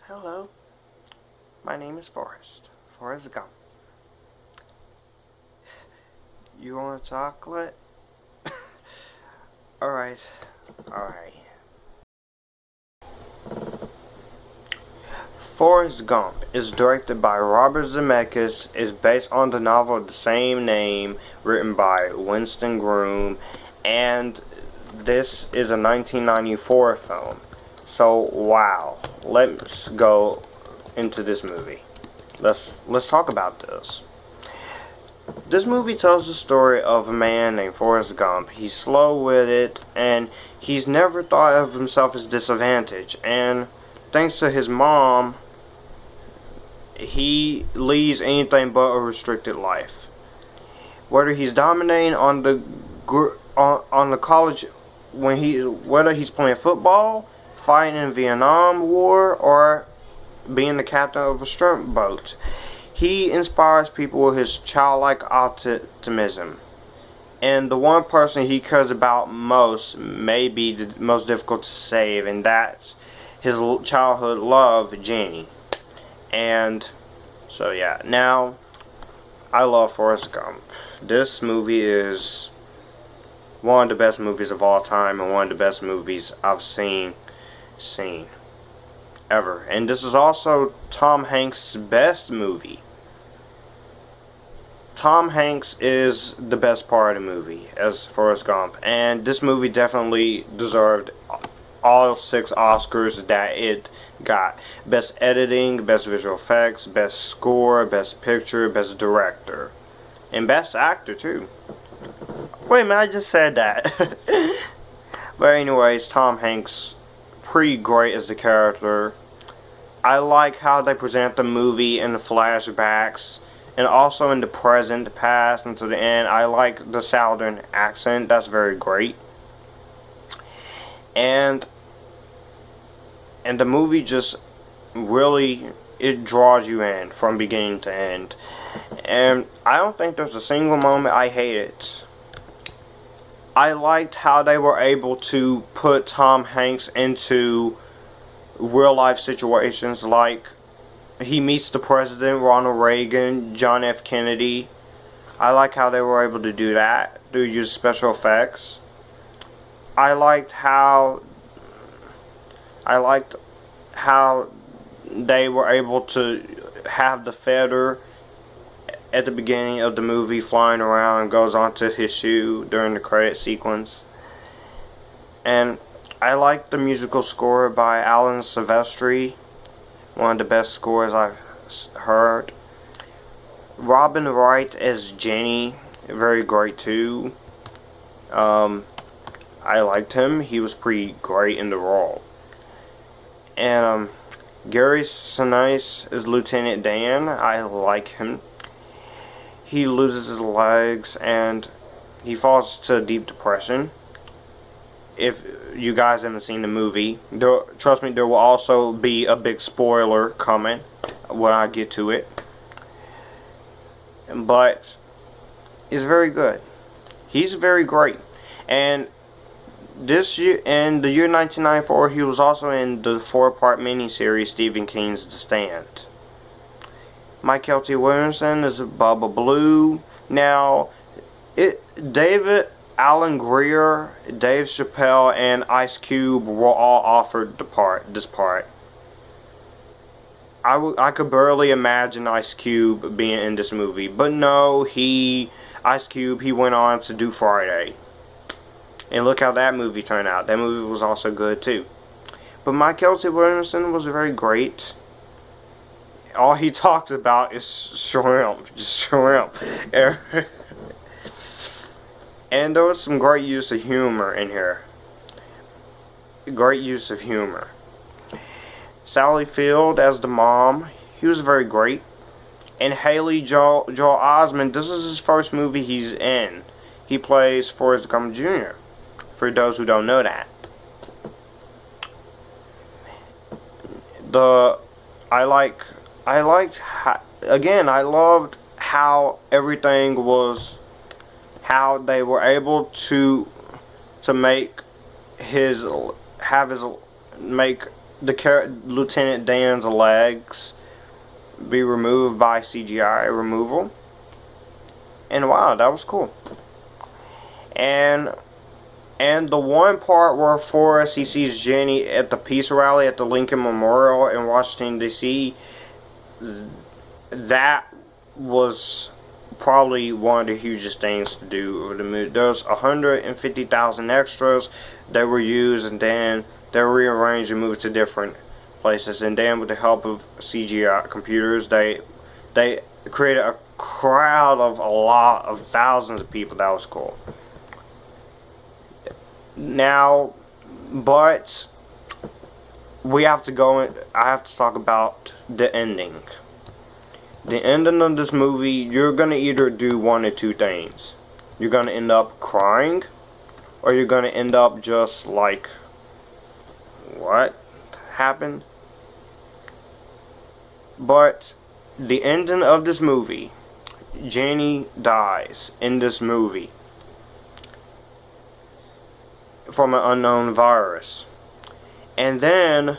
Hello, my name is Forrest Gump. You want a chocolate? Alright, alright. Forrest Gump is directed by Robert Zemeckis, is based on the novel of the same name, written by Winston Groom, and this is a 1994 film. So, wow. Let's go into this movie. Let's talk about this. This movie tells the story of a man named Forrest Gump. He's slow with it, and he's never thought of himself as disadvantaged. And thanks to his mom, he leads anything but a restricted life. Whether he's dominating on the college, whether he's playing football, fighting in Vietnam War, or being the captain of a shrimp boat, he inspires people with his childlike optimism. And the one person he cares about most may be the most difficult to save, and that's his childhood love, Jenny. And so yeah, now I love Forrest Gump. This movie is one of the best movies of all time, and one of the best movies I've seen ever. And this is also Tom Hanks' best movie. Tom Hanks is the best part of the movie as Forrest Gump, and this movie definitely deserved all 6 Oscars that it got. Best editing, best visual effects, best score, best picture, best director, and best actor too. Wait a minute, I just said that. But anyways, Tom Hanks, pretty great as the character. I like how they present the movie in the flashbacks, and also in the present, the past, and to the end. I like the southern accent. That's very great. And the movie just really, it draws you in from beginning to end. And I don't think there's a single moment I hated. I liked how they were able to put Tom Hanks into real life situations, like he meets the president, Ronald Reagan, John F. Kennedy. I like how they were able to do that, to use special effects. I liked how they were able to have the feather at the beginning of the movie flying around and goes onto his shoe during the credit sequence. And I like the musical score by Alan Silvestri, one of the best scores I've heard. Robin Wright as Jenny, very great too. I liked him. He was pretty great in the role. And Gary Sinise as Lieutenant Dan. I like him. He loses his legs and he falls to a deep depression. If you guys haven't seen the movie, trust me, there will also be a big spoiler coming when I get to it. But it's very good. He's very great. And this year, in the year 1994, he was also in the 4-part miniseries Stephen King's The Stand. Michael T. Williamson is Bubba Blue. Now, David Alan Grier, Dave Chappelle, and Ice Cube were all offered this part. I could barely imagine Ice Cube being in this movie, but no, Ice Cube, he went on to do Friday. And look how that movie turned out. That movie was also good too. But Michael T. Williamson was very great. All he talks about is shrimp. Just shrimp. And there was some great use of humor in here. Great use of humor. Sally Field as the mom. He was very great. And Haley Joel Osment. This is his first movie he's in. He plays Forrest Gump Jr. For those who don't know that. I loved how everything was, how they were able to make Lieutenant Dan's legs be removed by CGI removal. And wow, that was cool. And the one part where Forrest, he sees Jenny at the peace rally at the Lincoln Memorial in Washington D.C., that was probably one of the hugest things to do over the movie. There's 150,000 extras that were used, and then they were rearranged and moved to different places. And then with the help of CGI computers, they created a crowd of a lot of thousands of people. That was cool. Now, but we have to go in, I have to talk about the ending. The ending of this movie, you're gonna either do one or two things. You're gonna end up crying, or you're gonna end up just like, what happened? But the ending of this movie, Jenny dies in this movie from an unknown virus. And then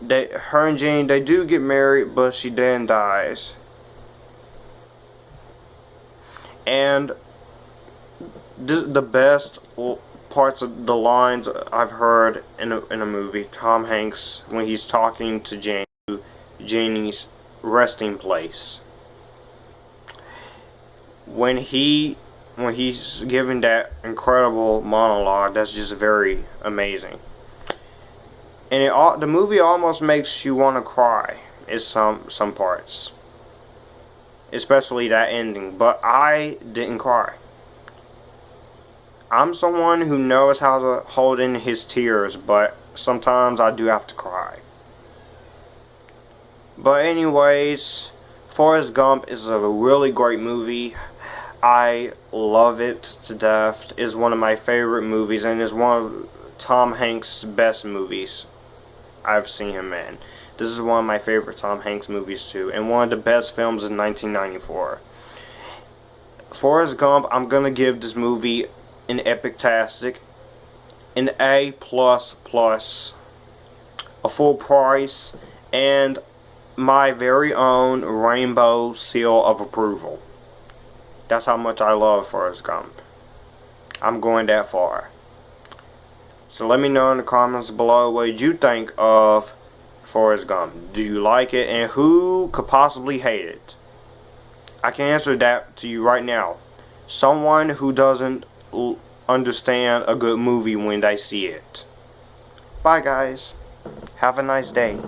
her and Jenny, they do get married, but she then dies. And the best parts of the lines I've heard in a movie, Tom Hanks, when he's talking to Jenny's resting place. When he's giving that incredible monologue, that's just very amazing. And the movie almost makes you want to cry in some parts, especially that ending. But I didn't cry. I'm someone who knows how to hold in his tears, but sometimes I do have to cry. But anyways, Forrest Gump is a really great movie. I love it to death. It's one of my favorite movies, and it's one of Tom Hanks' best movies I've seen him in. This is one of my favorite Tom Hanks movies too, and one of the best films in 1994. Forrest Gump, I'm gonna give this movie an epic-tastic, an A++, a full price, and my very own rainbow seal of approval. That's how much I love Forrest Gump. I'm going that far. So let me know in the comments below what you think of Forrest Gump. Do you like it, and who could possibly hate it? I can answer that to you right now. Someone who doesn't understand a good movie when they see it. Bye guys. Have a nice day.